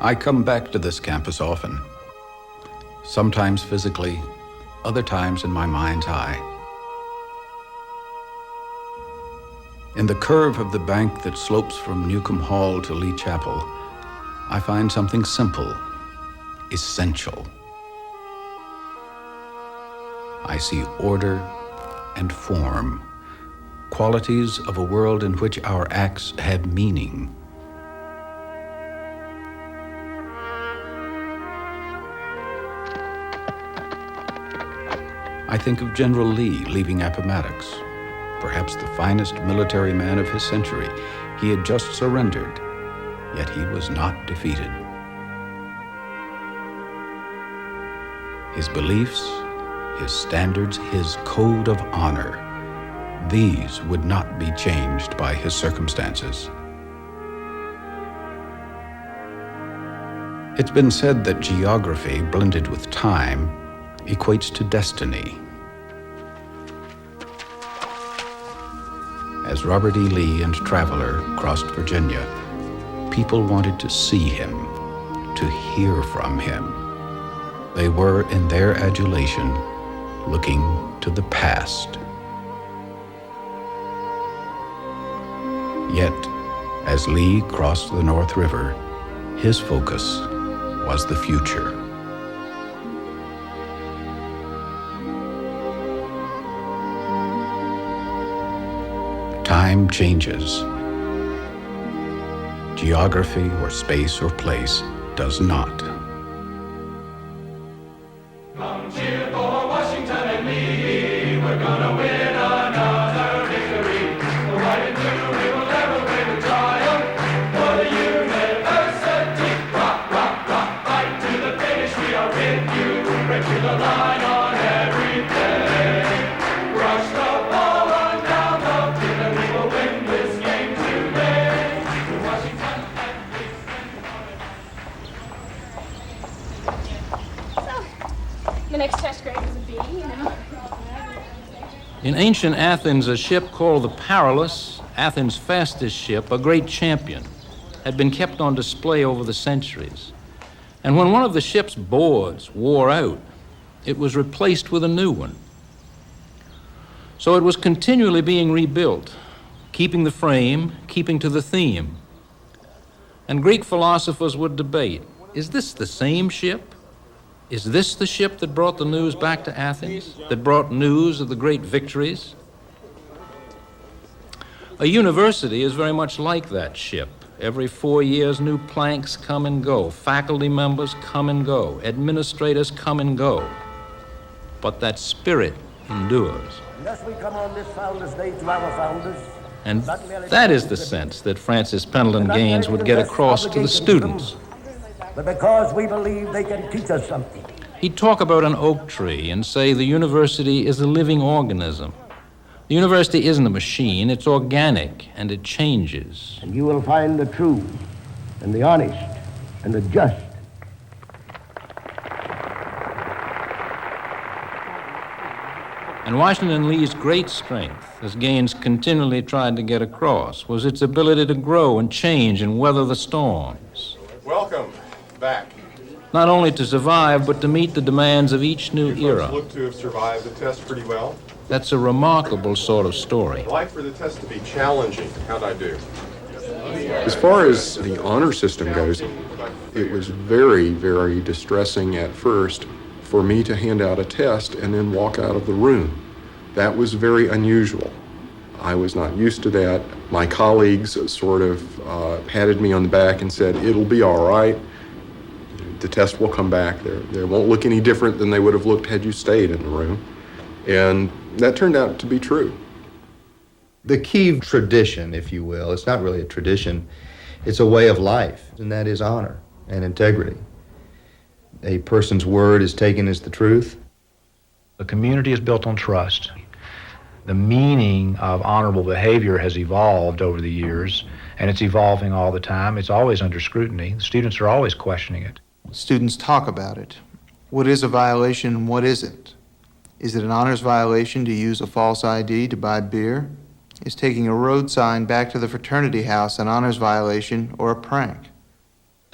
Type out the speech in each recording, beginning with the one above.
I come back to this campus often, sometimes physically, other times in my mind's eye. In the curve of the bank that slopes from Newcomb Hall to Lee Chapel, I find something simple, essential. I see order and form, qualities of a world in which our acts have meaning. I think of General Lee leaving Appomattox, perhaps the finest military man of his century. He had just surrendered, yet he was not defeated. His beliefs, his standards, his code of honor, these would not be changed by his circumstances. It's been said that geography blended with time equates to destiny. As Robert E. Lee and Traveler crossed Virginia, people wanted to see him, to hear from him. They were, in their adulation, looking to the past. Yet, as Lee crossed the North River, his focus was the future. Time changes. Geography or space or place does not. Come cheer for Washington and Lee. We're gonna win another victory. The white and blue, we will never win the triumph for the university. Rock, rock, rock, fight to the finish. We are with you. Break through the line on everything. Rush the ball, run down the field, and we will win this game today. Washington and Lee. The next test grade was a B, you know. In ancient Athens, a ship called the Paralus, Athens' fastest ship, a great champion, had been kept on display over the centuries. And when one of the ship's boards wore out, it was replaced with a new one. So it was continually being rebuilt, keeping the frame, keeping to the theme. And Greek philosophers would debate, is this the same ship? Is this the ship that brought the news back to Athens, that brought news of the great victories? A university is very much like that ship. Every 4 years, new planks come and go. Faculty members come and go. Administrators come and go. But that spirit endures. Yes, we come on this Founders' Day to our founders. And that is the sense that Francis Pendleton Gaines would get across to the students. But because we believe they can teach us something. He'd talk about an oak tree and say the university is a living organism. The university isn't a machine, it's organic, and it changes. And you will find the true and the honest and the just. And Washington Lee's great strength, as Gaines continually tried to get across, was its ability to grow and change and weather the storms. Welcome back. Not only to survive, but to meet the demands of each new era. Look to have survived the test pretty well. That's a remarkable sort of story. I'd like for the test to be challenging. How'd I do? As far as the honor system goes, it was very, very distressing at first for me to hand out a test and then walk out of the room. That was very unusual. I was not used to that. My colleagues sort of patted me on the back and said, it'll be all right. The test will come back. They won't look any different than they would have looked had you stayed in the room. And that turned out to be true. The key tradition, if you will, it's not really a tradition, it's a way of life, and that is honor and integrity. A person's word is taken as the truth. The community is built on trust. The meaning of honorable behavior has evolved over the years, and it's evolving all the time. It's always under scrutiny. The students are always questioning it. Students talk about it. What is a violation and what isn't? Is it an honors violation to use a false ID to buy beer? Is taking a road sign back to the fraternity house an honors violation or a prank?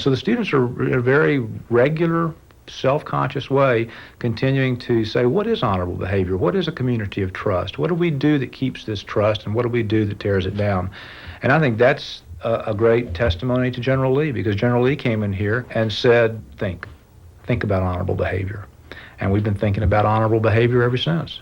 So the students are in a very regular, self-conscious way continuing to say, what is honorable behavior? What is a community of trust? What do we do that keeps this trust, and what do we do that tears it down? And I think that's a great testimony to General Lee, because General Lee came in here and said, think about honorable behavior. And we've been thinking about honorable behavior ever since.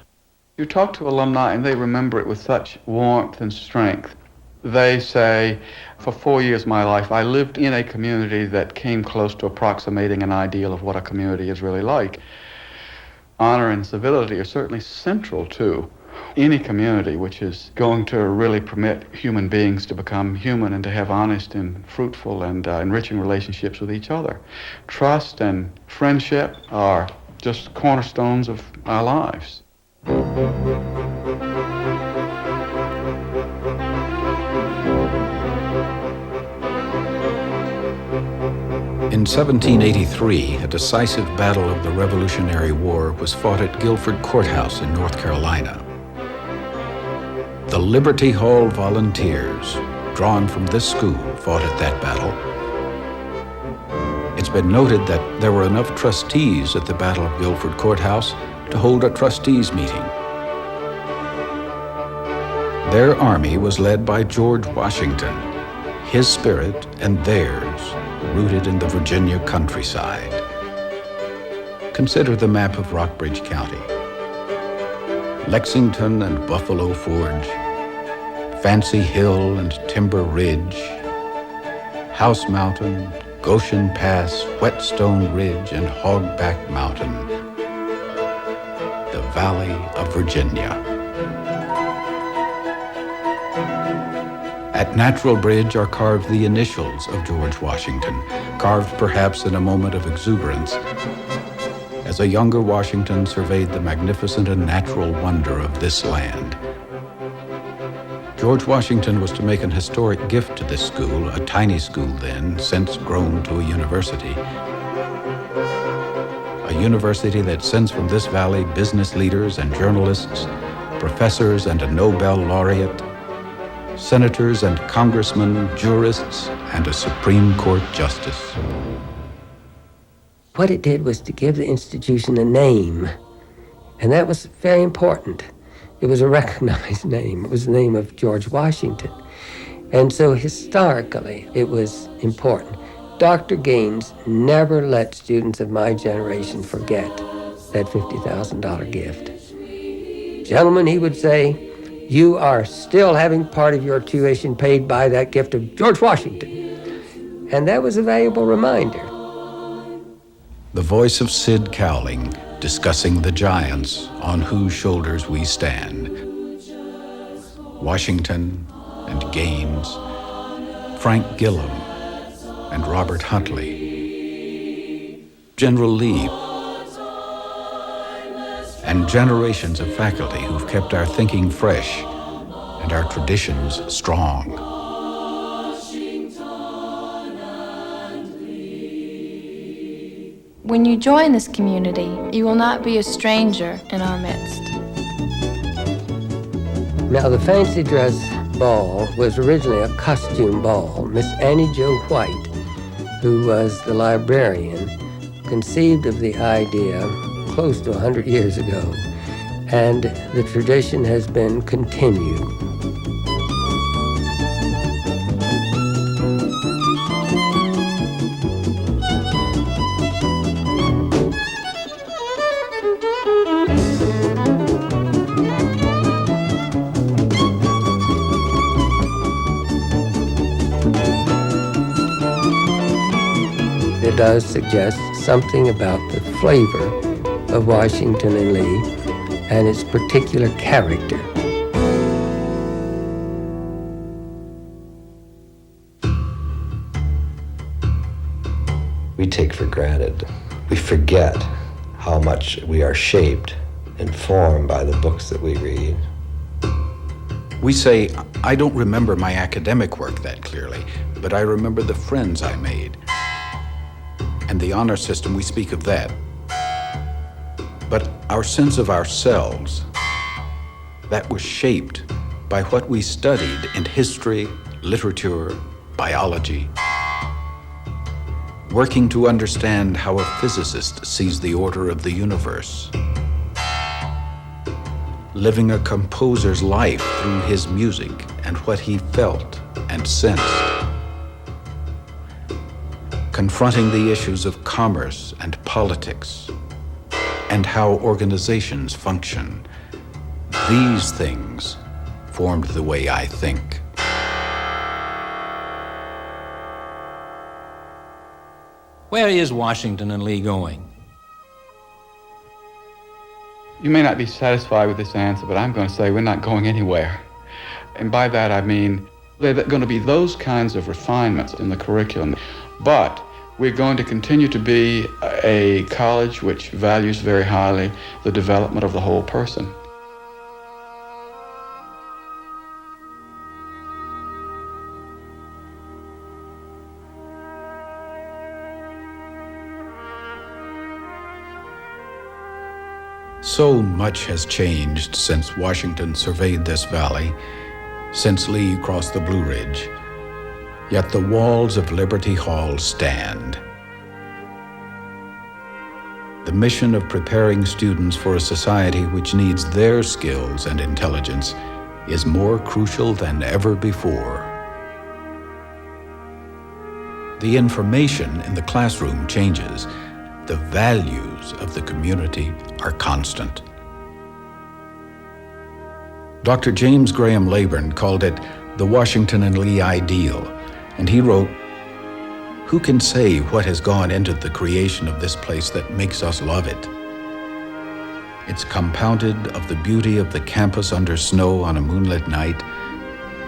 You talk to alumni and they remember it with such warmth and strength. They say, for 4 years of my life, I lived in a community that came close to approximating an ideal of what a community is really like. Honor and civility are certainly central to any community which is going to really permit human beings to become human and to have honest and fruitful and enriching relationships with each other. Trust and friendship are just cornerstones of our lives. In 1783, a decisive battle of the Revolutionary War was fought at Guilford Courthouse in North Carolina. The Liberty Hall Volunteers, drawn from this school, fought at that battle. It's been noted that there were enough trustees at the Battle of Guilford Courthouse to hold a trustees meeting. Their army was led by George Washington, his spirit and theirs rooted in the Virginia countryside. Consider the map of Rockbridge County. Lexington and Buffalo Forge, Fancy Hill and Timber Ridge, House Mountain, Goshen Pass, Whetstone Ridge, and Hogback Mountain. The Valley of Virginia. At Natural Bridge are carved the initials of George Washington, carved perhaps in a moment of exuberance, as a younger Washington surveyed the magnificent and natural wonder of this land. George Washington was to make an historic gift to this school, a tiny school then, since grown to a university. A university that sends from this valley business leaders and journalists, professors and a Nobel laureate, senators and congressmen, jurists, and a Supreme Court justice. What it did was to give the institution a name, and that was very important. It was a recognized name. It was the name of George Washington. And so historically, it was important. Dr. Gaines never let students of my generation forget that $50,000 gift. Gentlemen, he would say, you are still having part of your tuition paid by that gift of George Washington. And that was a valuable reminder. The voice of Sid Cowling discussing the giants on whose shoulders we stand. Washington and Gaines, Frank Gillum and Robert Huntley, General Lee, and generations of faculty who've kept our thinking fresh and our traditions strong. When you join this community, you will not be a stranger in our midst. Now, the fancy dress ball was originally a costume ball. Miss Annie Jo White, who was the librarian, conceived of the idea close to 100 years ago, and the tradition has been continued. It does suggest something about the flavor of Washington and Lee and its particular character. We take for granted. We forget how much we are shaped and formed by the books that we read. We say, I don't remember my academic work that clearly, but I remember the friends I made. And the honor system, we speak of that. But our sense of ourselves, that was shaped by what we studied in history, literature, biology. working to understand how a physicist sees the order of the universe, living a composer's life through his music and what he felt and sensed, confronting the issues of commerce and politics, and how organizations function. These things formed the way I think. Where is Washington and Lee going? You may not be satisfied with this answer, but I'm going to say we're not going anywhere. And by that I mean there are going to be those kinds of refinements in the curriculum, but we're going to continue to be a college which values very highly the development of the whole person. So much has changed since Washington surveyed this valley, since Lee crossed the Blue Ridge. Yet the walls of Liberty Hall stand. The mission of preparing students for a society which needs their skills and intelligence is more crucial than ever before. The information in the classroom changes. The values of the community are constant. Dr. James Graham Leyburn called it the Washington and Lee ideal, and he wrote, "Who can say what has gone into the creation of this place that makes us love it? It's compounded of the beauty of the campus under snow on a moonlit night,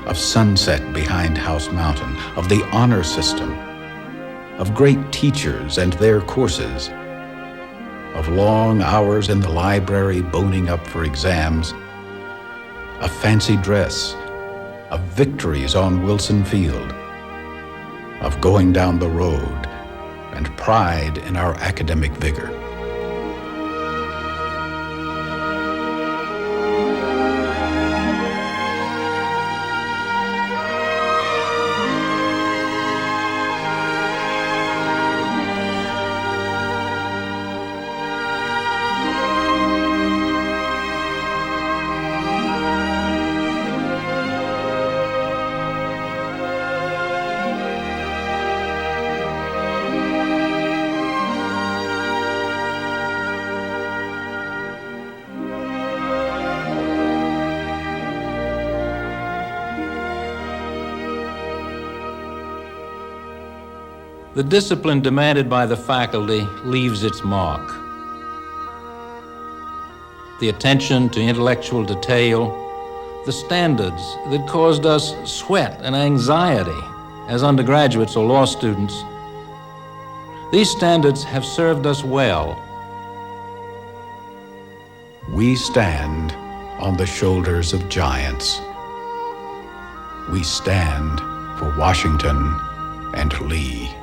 of sunset behind House Mountain, of the honor system, of great teachers and their courses, of long hours in the library boning up for exams, of fancy dress, of victories on Wilson Field, of going down the road, and pride in our academic vigor." The discipline demanded by the faculty leaves its mark. The attention to intellectual detail, the standards that caused us sweat and anxiety as undergraduates or law students, these standards have served us well. We stand on the shoulders of giants. We stand for Washington and Lee.